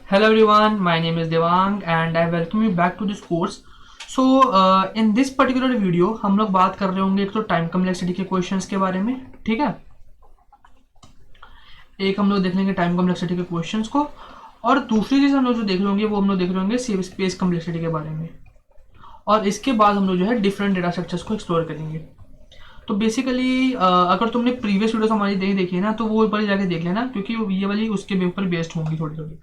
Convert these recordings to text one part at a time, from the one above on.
Hello everyone, my name is Devang and I welcome you back to this course. So in this particular video हम लोग बात कर रहे होंगे एक तो टाइम कम्प्लेक्सिटी के क्वेश्चंस के बारे में, ठीक है। एक हम लोग देख लेंगे टाइम कम्प्लेक्सिटी के क्वेश्चंस को, और दूसरी चीज़ हम लोग जो देख रहे होंगे वो हम लोग देख रहे होंगे स्पेस कम्प्लेक्सिटी के बारे में, और इसके बाद हम लोग जो है डिफरेंट डेटा स्ट्रक्चर्स को एक्सप्लोर करेंगे। तो बेसिकली अगर तुमने प्रीवियस वीडियोस हमारी देखी है ना, तो वो ऊपर जाके देख लेना, क्योंकि ये वाली उसके ऊपर बेस्ड होंगी थोड़ी थोड़ी।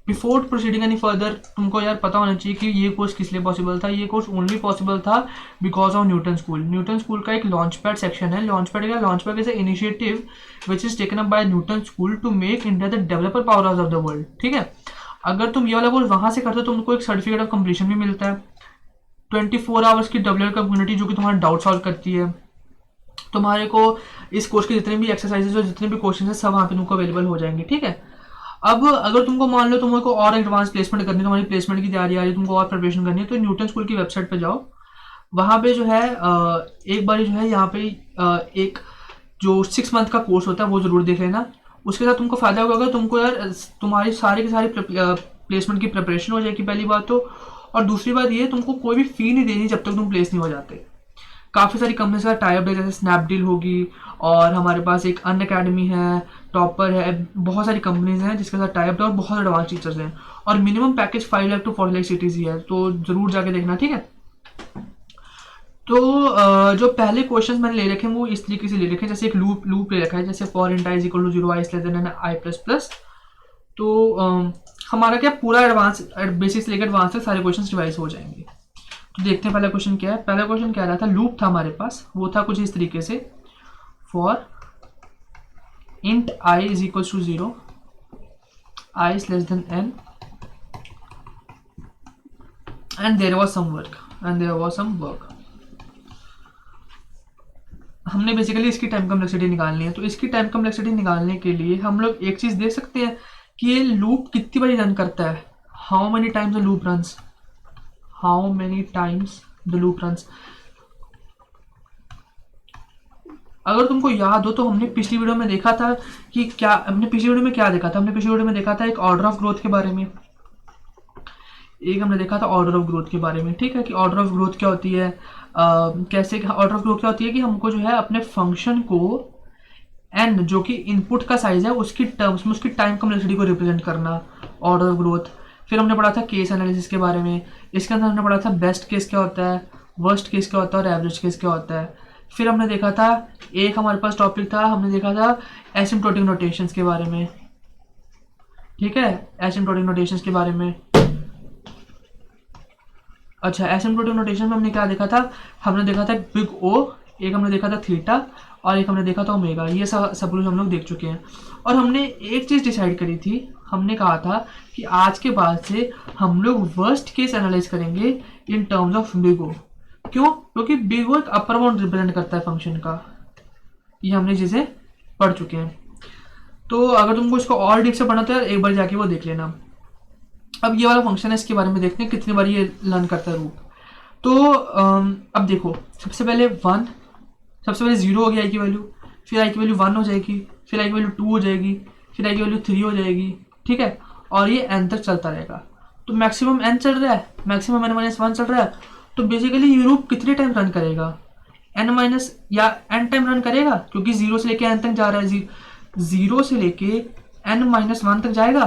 बिफोर प्रोसीडिंग एनी फर्दर, तुमको यार पता होना चाहिए कि ये कोर्स किस लिए पॉसिबल था। ये कोर्स ओनली पॉसिबल था because of Newton school. Newton school का एक लॉन्च पैड सेक्शन है। लॉन्च पैड क्या? Launch pad is a initiative which is taken up by Newton school to make India the developer power house of the world, ठीक है। अगर तुम ये वाला कोर्स वहां से करते हो, तुमको एक सर्टिफिकेट ऑफ कंप्लीशन भी मिलता है, 24 आवर्स की डब्ल्यू कम्युनिटी जो कि तुम्हारा डाउट सॉल्व करती है। तुम्हारे को इस कोर्स के जितने भी एक्सरसाइजेस और जितने भी क्वेश्चन है सब वहाँ पे तुमको अवेलेबल हो जाएंगे, ठीक है। अब अगर तुमको मान लो तुमको और एडवांस प्लेसमेंट करनी है, तुम्हारी प्लेसमेंट की तैयारी आ रही है, तुमको और प्रिपरेशन करनी है, तो न्यूटन स्कूल की वेबसाइट पे जाओ। वहाँ पे जो है एक बार जो है यहाँ पे एक जो 6 मंथ का कोर्स होता है वो जरूर देख लेना। उसके साथ तुमको फायदा होगा, तुमको यार तुम्हारी सारी की सारी प्लेसमेंट की प्रिपरेशन हो जाएगी, पहली बात तो। और दूसरी बात ये, तुमको कोई भी फी नहीं देनी जब तक तुम प्लेस नहीं हो जाते। काफ़ी सारी कंपनीज का टाइप है, जैसे स्नैपडील होगी, और हमारे पास एक अन अकेडमी है, टॉपर है, बहुत सारी कंपनीज हैं जिसके साथ टाइप है और बहुत एडवांस टीचर्स हैं। और minimum package 5 lakh to 40 lakh cities ही है, तो जरूर जाके देखना, ठीक है। तो जो पहले क्वेश्चंस मैंने ले रखे हैं वो इस तरीके से ले रखे हैं, जैसे एक लूप ले रखा है, जैसे for int i is equal to 0 i less than i plus plus. तो हमारा क्या पूरा एडवांस बेसिक से लेकर एडवांस तक सारे क्वेश्चन रिवाइज हो जाएंगे। तो देखते हैं पहला क्वेश्चन क्या है। पहला क्वेश्चन क्या रहा था? लूप था हमारे पास, वो था कुछ इस तरीके से, for int i is equal to 0 i is less than n and there was some work. हमने बेसिकली इसकी टाइम कम्प्लेक्सिटी निकालनी है। तो इसकी टाइम कम्प्लेक्सिटी निकालने के लिए हम लोग एक चीज देख सकते हैं कि ये लूप कितनी बारी रन करता है, how many times the loop runs, how many times the loop runs. अगर तुमको याद हो तो हमने पिछली वीडियो में देखा था कि क्या, हमने पिछली वीडियो में क्या देखा था? हमने पिछली वीडियो में देखा था एक ऑर्डर ऑफ ग्रोथ के बारे में, एक हमने देखा था ऑर्डर ऑफ ग्रोथ के बारे में, ठीक है। कि ऑर्डर ऑफ ग्रोथ क्या होती है, कैसे ऑर्डर ऑफ ग्रोथ क्या होती है कि हमको जो है अपने फंक्शन को एन जो कि इनपुट का साइज है उसकी टर्म्स में उसकी टाइम कम्प्लेक्सिटी को रिप्रेजेंट करना, ऑर्डर ऑफ ग्रोथ। फिर हमने पढ़ा था केस एनालिसिस के बारे में। इसके अंदर हमने पढ़ा था बेस्ट केस क्या होता है, वर्स्ट केस क्या होता है और एवरेज केस क्या होता है। फिर हमने देखा था, एक हमारे पास टॉपिक था, हमने देखा था एसिम्प्टोटिक नोटेशंस के बारे में, ठीक है, एसिम्प्टोटिक नोटेशंस के बारे में। अच्छा, एसिम्प्टोटिक नोटेशन में हमने क्या देखा था? हमने देखा था बिग ओ, एक हमने देखा था थीटा, और एक हमने देखा था ओमेगा। ये सब कुछ हम लोग देख चुके हैं। और हमने एक चीज़ डिसाइड करी थी, हमने कहा था कि आज के बाद से हम लोग वर्स्ट केस एनालाइज करेंगे in terms of big O. क्यों? क्योंकि बिग ओ एक अपर बाउंड रिप्रेजेंट करता है फंक्शन का। ये हमने चीज़ें पढ़ चुके हैं। तो अगर तुमको इसको और डीप से पढ़ना तो यार एक बार जाके वो देख लेना। अब ये वाला फंक्शन है, इसके बारे में देखते हैं कितनी बार ये लर्न करता है रूप। तो अब देखो, सबसे पहले 1, सबसे पहले 0 हो गया आई की वैल्यू, फिर आई की वैल्यू 1 हो जाएगी, फिर आई की वैल्यू 2 हो जाएगी, फिर आई की वैल्यू 3 हो जाएगी, ठीक है। और ये n तक चलता रहेगा। तो मैक्सिमम n चल रहा है, मैक्सिमम n-1 चल रहा है। तो बेसिकली ये रूप कितने टाइम रन करेगा? n- या n टाइम रन करेगा, क्योंकि 0 से लेके n तक जा रहा है। 0 से लेके n-1 तक जाएगा।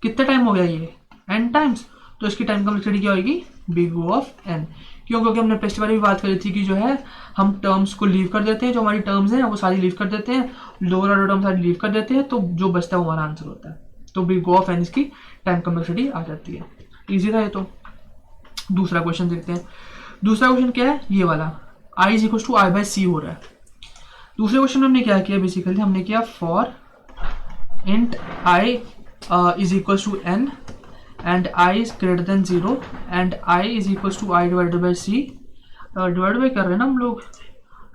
कितने टाइम हो गया ये? n times. तो इसकी टाइम कम्प्लेक्सिटी क्या होगी? Big O of n। क्यों? क्योंकि हमने पिछली बार भी बात करी थी कि जो है हम टर्म्स को लीव कर देते हैं, जो हमारी टर्म्स हैं वो सारी लीव कर देते हैं, लोअर ऑर्डर टर्म सारी लीव कर देते हैं, तो जो बचता है वो हमारा आंसर होता है। तो बिग O ऑफ n इसकी टाइम कम्प्लेक्सिटी आ जाती है। ईजी था ये तो। दूसरा क्वेश्चन देखते हैं। दूसरा क्वेश्चन क्या है? ये वाला, i is equal to I by C हो रहा है। दूसरे क्वेश्चन में हमने क्या किया? बेसिकली हमने किया for int i is equal to n and I is greater than 0 and I is equals to I divided by C। Divide by कर रहे हैं ना हम लोग,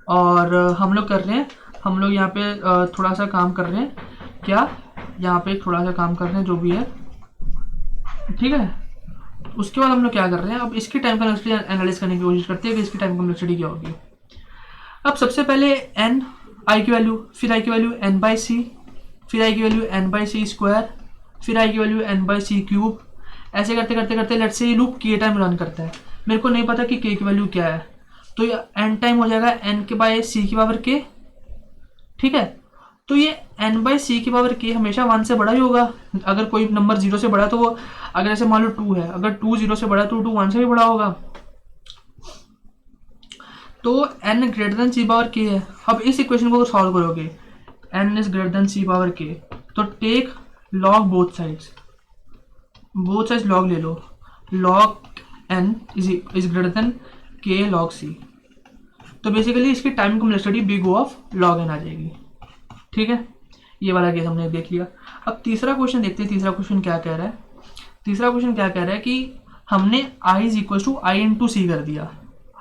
और हम लोग कर रहे हैं, हम लोग यहाँ पे थोड़ा सा काम कर रहे हैं। क्या? यहाँ पे थोड़ा सा काम कर रहे हैं जो भी है, ठीक है। उसके बाद हम लोग क्या कर रहे हैं? अब इसकी टाइम कम्प्लेक्सिटी एनालाइज करने की कोशिश करते हैं कि इसकी टाइम कम्प्लेक्सिटी क्या होगी। अब सबसे पहले n आई की वैल्यू, फिर आई की वैल्यू n बाई सी, फिर आई की value n by c square, फिर आई की वैल्यू n/c³। ऐसे करते करते करते लेट्स से ये लूप k टाइम रन करता है, मेरे को नहीं पता कि k की वैल्यू क्या है, तो ये n टाइम हो जाएगा n/c⁻k। ठीक है, तो ये n/c⁻k हमेशा 1 से बड़ा ही होगा। अगर कोई नंबर 0 से बड़ा तो वो, अगर ऐसे मान लो 2 है, अगर 2 0 से बड़ा तो 2 1 से भी बड़ा होगा। तो n ग्रेटर देन c⁻k है। अब इस इक्वेशन को सॉल्व करोगे, n is greater than c⁻k, तो take log both sides log ले लो, log n is greater than k log c। तो बेसिकली इसकी time complexity big O of log n आ जाएगी। ठीक है, ये वाला केस हमने देख लिया। अब तीसरा क्वेश्चन देखते हैं, तीसरा क्वेश्चन क्या कह रहा है। तीसरा क्वेश्चन क्या कह रहा है कि हमने i is equal to I into C कर दिया,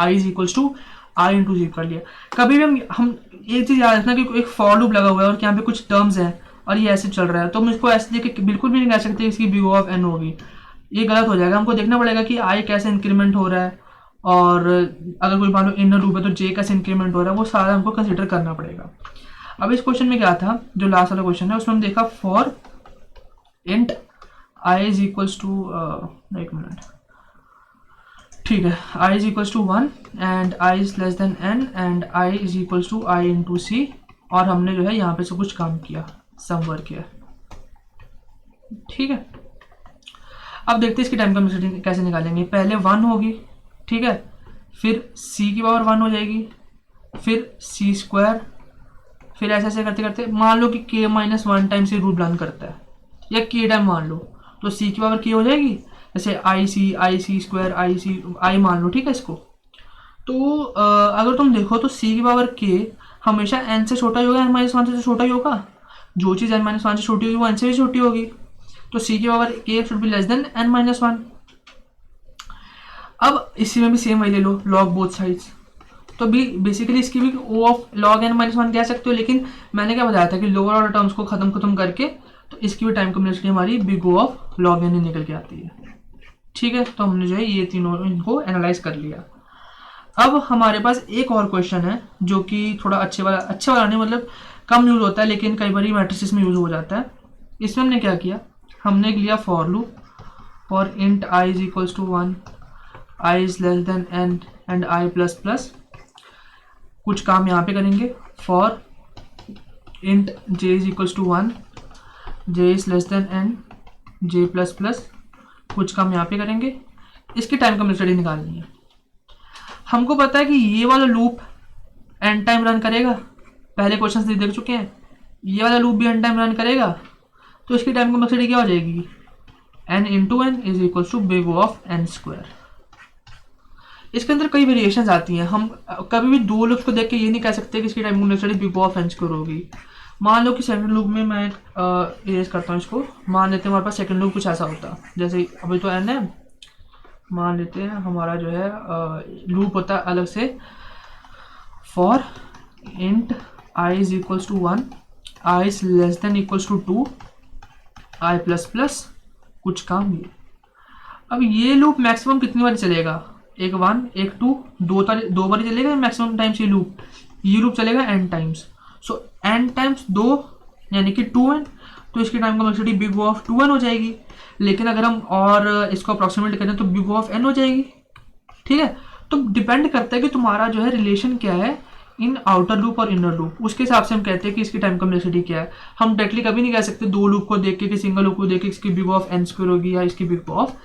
i is equal to I into C कर लिया। कभी भी हम एक चीज याद रखना कि एक फॉर लूप लगा हुआ है और यहाँ पे कुछ टर्म्स हैं और ये ऐसे चल रहा है, तो हम इसको ऐसे देख के बिल्कुल भी नहीं कह सकते इसकी बिग O ऑफ n होगी, ये गलत हो जाएगा। हमको देखना पड़ेगा कि i कैसे इंक्रीमेंट हो रहा है, और अगर कोई मान लो इनर लूप है तो j कैसे इंक्रीमेंट हो रहा है, वो सारा हमको कंसिडर करना पड़ेगा। अब इस क्वेश्चन में क्या था, जो लास्ट वाला क्वेश्चन है उसमें हम देखा for int i is equals to, एक मिनट, ठीक है, i is equals to 1 and i is less than n and i is equals to I into C, और हमने जो है यहाँ पे सब कुछ काम किया, सम वर्क किया। ठीक है, अब देखते हैं इसकी टाइम कॉम्प्लेक्सिटी कैसे निकालेंगे। पहले 1 होगी, ठीक है, फिर c की पावर 1 हो जाएगी, फिर c², फिर ऐसे ऐसे करते करते मान लो कि k-1 टाइम से रूट रन करता है, या k टाइम मान लो, तो c की पावर k हो जाएगी, जैसे IC² I मान लो। ठीक है, इसको तो अगर तुम देखो तो c की पावर k हमेशा n से छोटा ही होगा, n-1 से छोटा ही होगा। जो चीज़ n-1 से छोटी होगी वो n से भी छोटी होगी, तो c की power k should be less than n-1। अब इसी में भी सेम वही ले लो, लॉग बोथ साइड्स, तो भी बेसिकली इसकी भी O ऑफ log n-1 कह सकते हो, लेकिन मैंने क्या बताया था कि लोअर ऑर्डर टर्म्स को खत्म करके तो इसकी भी टाइम कॉम्प्लेक्सिटी हमारी big O of log n निकल के आती है। ठीक है, तो हमने जो है ये तीनों इनको एनालाइज कर लिया। अब हमारे पास एक और क्वेश्चन है जो कि थोड़ा अच्छे वाला नहीं, मतलब कम यूज होता है लेकिन कई बार मैट्रिसेस में यूज हो जाता है। इसमें हमने क्या किया, हमने लिया for loop for int i is equals to 1, i is less than n and i plus plus. कुछ काम यहाँ पे करेंगे, for int j is equals to 1, j is less than n, j plus plus. कुछ काम यहाँ पे करेंगे, इसकी टाइम कॉम्प्लेक्सिटी निकालनी है। हमको पता है कि ये वाला लूप n टाइम रन करेगा, पहले क्वेश्चन देख चुके हैं, ये वाला लूप भी n टाइम रन करेगा, तो इसकी टाइम कॉम्प्लेक्सिटी क्या हो जाएगी, n into n is equal to big O of n²। इसके अंदर कई वेरिएशंस आती हैं, हम कभी भी दो लूप्स को देख के ये नहीं कह सकते कि इसकी time complexity big O of n² होगी। मान लो कि सेकंड लूप में मैं इरेज करता हूँ इसको, मान लेते हैं हमारे पास सेकंड लूप कुछ ऐसा होता, जैसे अभी तो n है, मान लेते हैं हमारा जो है लूप होता है अलग से, for int i is equals to 1, i is less than equals to 2, i plus plus. कुछ काम ये, अब ये लूप मैक्सिमम कितनी बार चलेगा, एक 1 एक 2, दो बार चलेगा मैक्सिमम टाइम्स। ये लूप चलेगा n टाइम्स, सो n टाइम्स 2 यानी कि 2n, तो इसकी time complexity big O of 2n हो जाएगी। लेकिन अगर हम और इसको अप्रॉक्सीमेट करें तो बिग O ऑफ n हो जाएगी। ठीक है, तो डिपेंड करता है कि तुम्हारा जो है रिलेशन क्या है इन आउटर लूप और इनर लूप, उसके हिसाब से हम कहते हैं कि इसकी टाइम कॉम्प्लेक्सिटी क्या है। हम डायरेक्टली कभी नहीं कह सकते दो लूप को देख के कि सिंगल लूप को देख के इसकी बिग O ऑफ n² होगी या इसकी बिग O ऑफ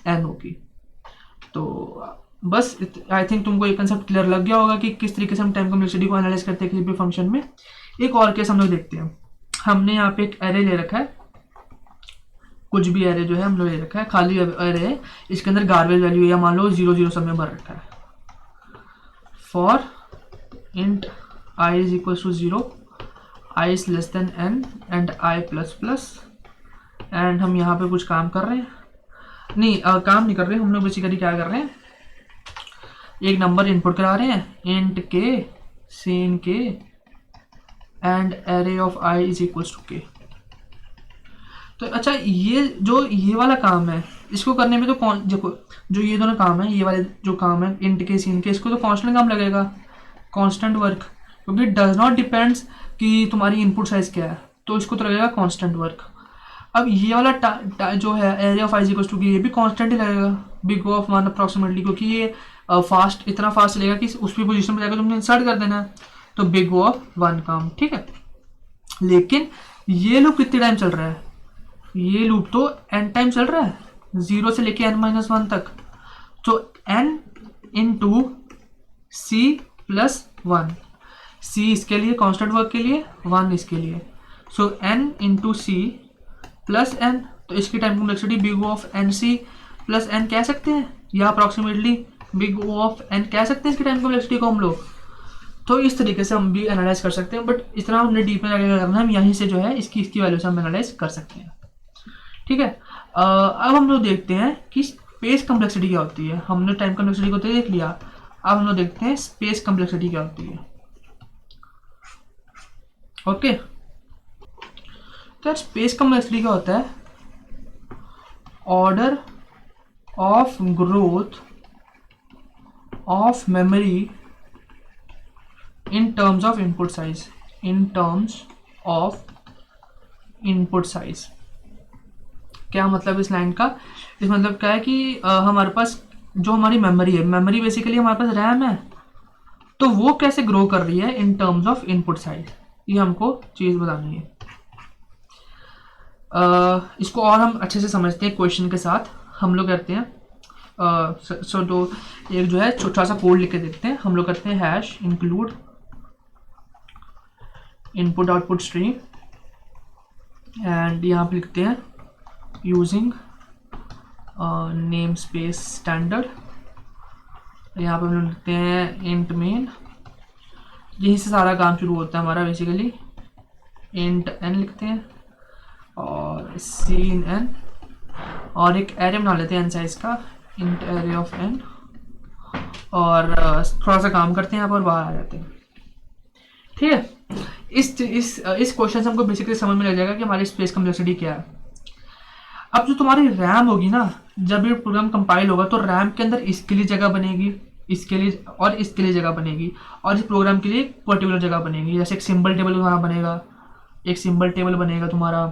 n होगी। तो बस आई थिंक तुमको ये कंसेप्ट क्लियर लग गया होगा कि किस तरीके से हम टाइम कॉम्प्लेक्सिटी को एनालाइज करते हैं किसी भी फंक्शन में। एक और केस हम लोग देखते हैं, हमने यहाँ पे एक एरे ले रखा है, कुछ भी एरे जो है हम लोग ले रखा है, खाली एरे है, इसके अंदर गार्बेज वैल्यू या मान लो 0 0 सब में भर रखा है। For int i is equal to 0, i is less than n and i plus plus. And हम यहाँ पे कुछ काम कर रहे हैं, नहीं काम नहीं कर रहे, हम लोग बेसिकली क्या कर रहे हैं, एक नंबर इनपुट करा रहे हैं, int k sin k and array of i is equal to k। तो अच्छा, ये वाला काम है, इसको करने में तो कौन देखो, जो ये दोनों काम है, ये वाले जो काम है इंट के sin के, इसको तो कांस्टेंट काम लगेगा, कांस्टेंट वर्क, क्योंकि डज नॉट डिपेंड्स कि तुम्हारी इनपुट साइज क्या है, तो इसको तो लगेगा कांस्टेंट वर्क। अब ये वाला जो है array of i equal to की, ये भी कांस्टेंट ही लगेगा बिग ओ ऑफ 1 अप्रॉक्सीमेटली, क्योंकि ये फास्ट इतना फास्ट चलेगा कि उस भी पोजीशन पर जाकर तुमने इंसर्ट कर देना है, तो बिग ओ ऑफ 1 काम, ठीक है। लेकिन ये लूप कितने टाइम चल रहा है, ये लूप तो n टाइम चल रहा है, 0 से लेके n-1 तक, तो n into c plus 1, c इसके लिए कांस्टेंट वर्क के लिए, 1 इसके लिए, so n into c plus n, तो इसकी time complexity big O of n c plus n कह सकते हैं, या approximately big O of n कह सकते हैं इसकी टाइम कॉम्प्लेक्सिटी को हम लोग। तो इस तरीके से हम भी एनालाइज कर सकते हैं, बट इतना हमने डीप में जाकर करना है, हम यहीं से जो है इसकी वैल्यू से हम एनालाइज कर सकते हैं, ठीक है। अब हम लोग देखते हैं कि स्पेस कॉम्प्लेक्सिटी क्या होती है। हमने टाइम कॉम्प्लेक्सिटी को तो देख लिया, अब हम लोग देखते हैं स्पेस कॉम्प्लेक्सिटी क्या होती है। ओके, तो स्पेस कॉम्प्लेक्सिटी क्या होता है, order of growth of memory in terms of input size, in terms of input size। क्या मतलब इस लाइन का, इस मतलब क्या है कि हमारे पास जो हमारी मेमोरी है, मेमोरी बेसिकली हमारे पास रैम है, तो वो कैसे ग्रो कर रही है इन टर्म्स ऑफ इनपुट साइज, ये हमको चीज़ बतानी है। इसको और हम अच्छे से समझते हैं क्वेश्चन के साथ। हम लोग करते हैं तो एक जो है छोटा सा कोड लिख के देखते हैं। हम लोग करते हैं hash include input output stream, and यहाँ पे लिखते हैं यूजिंग नेम स्पेस स्टैंडर्ड, यहाँ पे हम लोग लिखते हैं इंट मेन, यहीं से सारा काम शुरू होता है हमारा बेसिकली। इंट एन लिखते हैं और सीन एन, और एक एरे बना लेते हैं एन साइज का, इंट एरे ऑफ एन, और थोड़ा सा काम करते हैं यहाँ पर, बाहर आ जाते हैं, ठीक है। इस क्वेश्चन से हमको बेसिकली समझ में लग जाएगा कि हमारी स्पेस कॉम्प्लेक्सिटी क्या है। अब जो तुम्हारी रैम होगी ना, जब ये प्रोग्राम कंपाइल होगा तो रैम के अंदर इसके लिए जगह बनेगी, इसके लिए और इसके लिए जगह बनेगी, और इस प्रोग्राम के लिए एक पर्टिकुलर जगह बनेगी। जैसे एक सिंबल टेबल तुम्हारा बनेगा, एक सिंबल टेबल बनेगा तुम्हारा,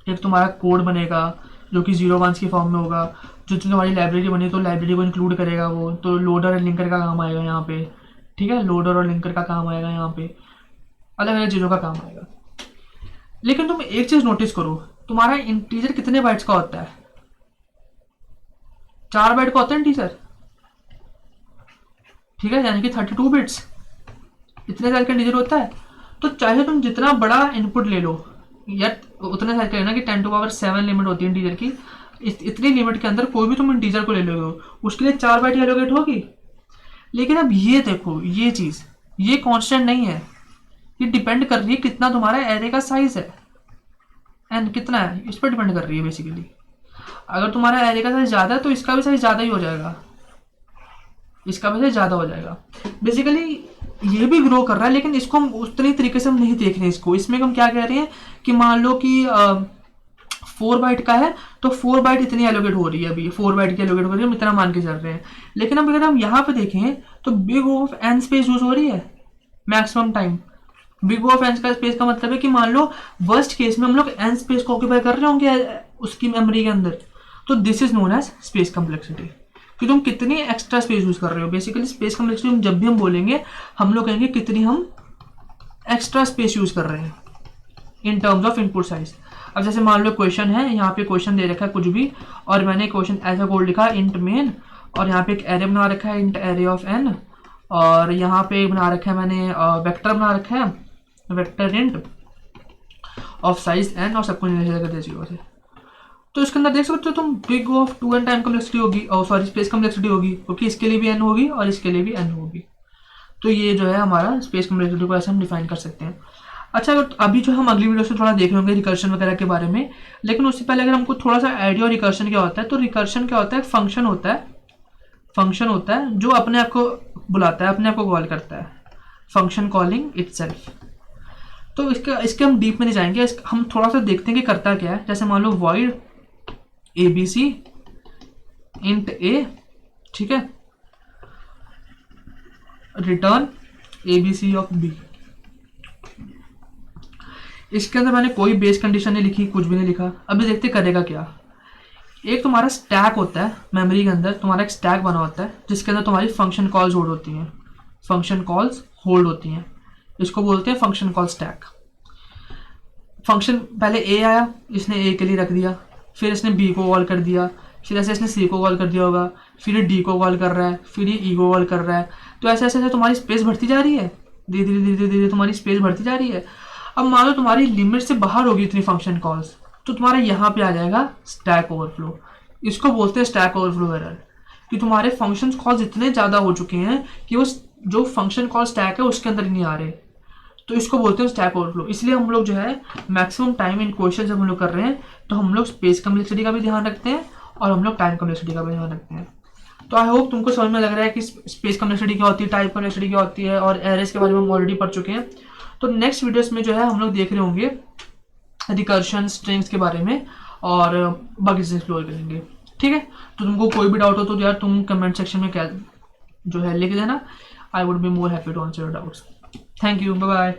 एक तुम्हारा कोड बनेगा जो कि 0 1 की फॉर्म में होगा। जो तुम्हारी लाइब्रेरी बनी तो लाइब्रेरी को इंक्लूड करेगा वो, तो लोडर और लिंकर का काम आएगा यहाँ पे, ठीक है, लोडर और लिंकर का काम आएगा यहाँ पे, अलग अलग चीज़ों का काम आएगा। लेकिन तुम एक चीज़ नोटिस करो, तुम्हारा इंटीजर कितने बाइट्स का होता है, 4 बाइट का होता है इंटीजर, ठीक है, यानी कि 32 बिट्स, इतने साइज का इंटीजर होता है। तो चाहे तुम जितना बड़ा इनपुट ले लो, या उतने साइज का लेना कि 10⁻7 लिमिट होती है इंटीजर की, इतनी लिमिट के अंदर कोई भी तुम इंटीजर को ले लोगे, उसके लिए 4 बाइट एलोकेट होगी। लेकिन अब ये देखो, ये चीज़ ये कांस्टेंट नहीं है, ये डिपेंड कर रही है कितना तुम्हारा एरे का साइज है, एंड कितना है इस पर डिपेंड कर रही है बेसिकली। अगर तुम्हारा एरे का साइज ज़्यादा है तो इसका भी साइज ज़्यादा ही हो जाएगा, इसका भी साइज ज़्यादा हो जाएगा। बेसिकली ये भी ग्रो कर रहा है, लेकिन इसको हम उतनी तरीके से हम नहीं देख रहे हैं इसको। इसमें हम क्या कह रहे हैं कि मान लो कि 4 बाइट का है तो 4 बाइट इतनी एलोकेट हो रही है, अभी 4 बाइट की एलोकेट हो रही है, हम इतना मान के चल रहे हैं। लेकिन अब अगर हम यहाँ पे देखें तो big O of n space use हो रही है maximum time. Big O of n का स्पेस का मतलब है कि मान लो वर्स्ट केस में हम लोग एन स्पेस को ऑक्यूपाई कर रहे होंगे उसकी मेमोरी के अंदर, तो this is known as space complexity, कि तुम कितनी एक्स्ट्रा स्पेस यूज कर रहे हो। बेसिकली स्पेस कॉम्प्लेक्सिटी जब भी हम बोलेंगे, हम लोग कहेंगे कितनी हम एक्स्ट्रा स्पेस यूज कर रहे हैं इन टर्म्स ऑफ इनपुट साइज। अब जैसे मान लो क्वेश्चन है, यहाँ पे क्वेश्चन दे रखा है कुछ भी, और मैंने क्वेश्चन ऐसा कोड लिखा इंट मेन, और यहाँ पे एक एरे बना रखा है इंट एरे ऑफ एन, और यहाँ पे बना रखा है मैंने वेक्टर बना रखा है vector int of size n, और सब कुछ कर दिया 0 से। तो इसके अंदर देख सकते हो तुम big O of 2n time complexity होगी, और सॉरी स्पेस कॉम्प्लेक्सिटी होगी, क्योंकि इसके लिए भी n होगी और इसके लिए भी n होगी। तो ये जो है हमारा स्पेस कॉम्प्लेक्सिटी को ऐसे हम डिफाइन कर सकते हैं। अच्छा, अभी जो हम अगली वीडियो से थोड़ा देख लेंगे रिकर्शन वगैरह के बारे में, लेकिन उससे पहले अगर हमको थोड़ा सा आइडिया रिकर्शन क्या होता है, तो रिकर्शन क्या होता है, फंक्शन होता है जो अपने आप को बुलाता है, अपने आप को कॉल करता है, फंक्शन कॉलिंग इटसेल्फ। तो इसके हम डीप में नहीं जाएंगे, हम थोड़ा सा देखते हैं कि करता क्या है। जैसे मान लो वॉइड ABC इंट A, ठीक है, रिटर्न ABC ऑफ B। इसके अंदर मैंने कोई बेस कंडीशन नहीं लिखी, कुछ भी नहीं लिखा। अभी देखते करेगा क्या। एक तुम्हारा स्टैक होता है मेमोरी के अंदर, तुम्हारा एक स्टैक बना होता है जिसके अंदर तुम्हारी फंक्शन कॉल्स होल्ड होती हैं, फंक्शन कॉल्स होल्ड होती हैं। इसको बोलते हैं फंक्शन कॉल स्टैक। फंक्शन पहले ए आया, इसने ए के लिए रख दिया, फिर इसने बी को कॉल कर दिया, फिर ऐसे इसने सी को कॉल कर दिया होगा, फिर ये डी को कॉल कर रहा है, फिर ये ई को कॉल कर रहा है। तो ऐसे ऐसे ऐसे तुम्हारी स्पेस बढ़ती जा रही है, धीरे धीरे धीरे धीरे तुम्हारी स्पेस बढ़ती जा रही है। अब मान लो तुम्हारी लिमिट से बाहर होगी इतनी फंक्शन कॉल्स, तो तुम्हारा यहाँ पे आ जाएगा स्टैक ओवरफ्लो। इसको बोलते हैं स्टैक ओवरफ्लो एरर, कि तुम्हारे फंक्शन कॉल्स इतने ज़्यादा हो चुके हैं कि वो जो फंक्शन कॉल स्टैक है उसके अंदर ही नहीं आ रहे। तो इसको बोलते हैं स्टैक ओवरफ्लो। इसलिए हम लोग जो है मैक्सिमम टाइम इन क्वेश्चन जब हम लोग कर रहे हैं तो हम लोग स्पेस कम्प्लेक्सिटी का भी ध्यान रखते हैं और हम लोग टाइम कम्प्लेक्सिटी का भी ध्यान रखते हैं। तो आई होप तुमको समझ में लग रहा है कि स्पेस कम्प्लेक्सिटी क्या होती है, टाइम कम्प्लेक्सिटी क्या होती है, और एरेस के बारे में हम ऑलरेडी पढ़ चुके हैं। तो नेक्स्ट वीडियोस में जो है हम लोग देख रहे होंगे रिकर्शन स्ट्रिंग्स के बारे में और बाकी चीज़ें एक्सप्लोर करेंगे। ठीक है, तो तुमको कोई भी डाउट हो तो यार तुम कमेंट सेक्शन में क्या जो है लिख देना। I would be more happy to answer your doubts. Thank you, bye bye.